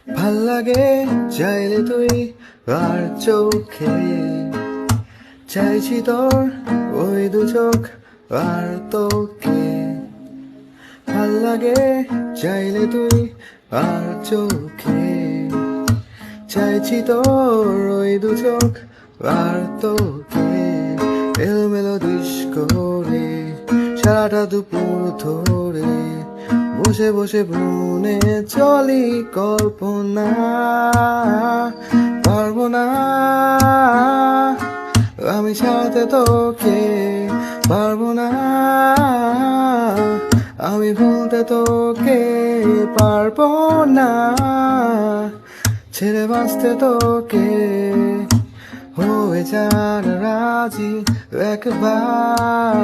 ভাল লাগে চাইলে তুই আর চোখে, চাইছি তোর ওই দু চোখ আর তোকে। ভাল লাগে চাইলে তুই আর চোখে, চাইছি তোর ওই দু চোখ আর তোকে। এলোমেলো দৃশ করে সারাটা দুপুর ধরে বসে বসে ভ্রমণে চলি কল্পনা। পারবো না আমি ছাড়তে তোকে, পারবো না আমি ভুলতে তোকে, পারবো না ছেড়ে বাঁচতে তোকে। হয়ে যার রাজি একবার।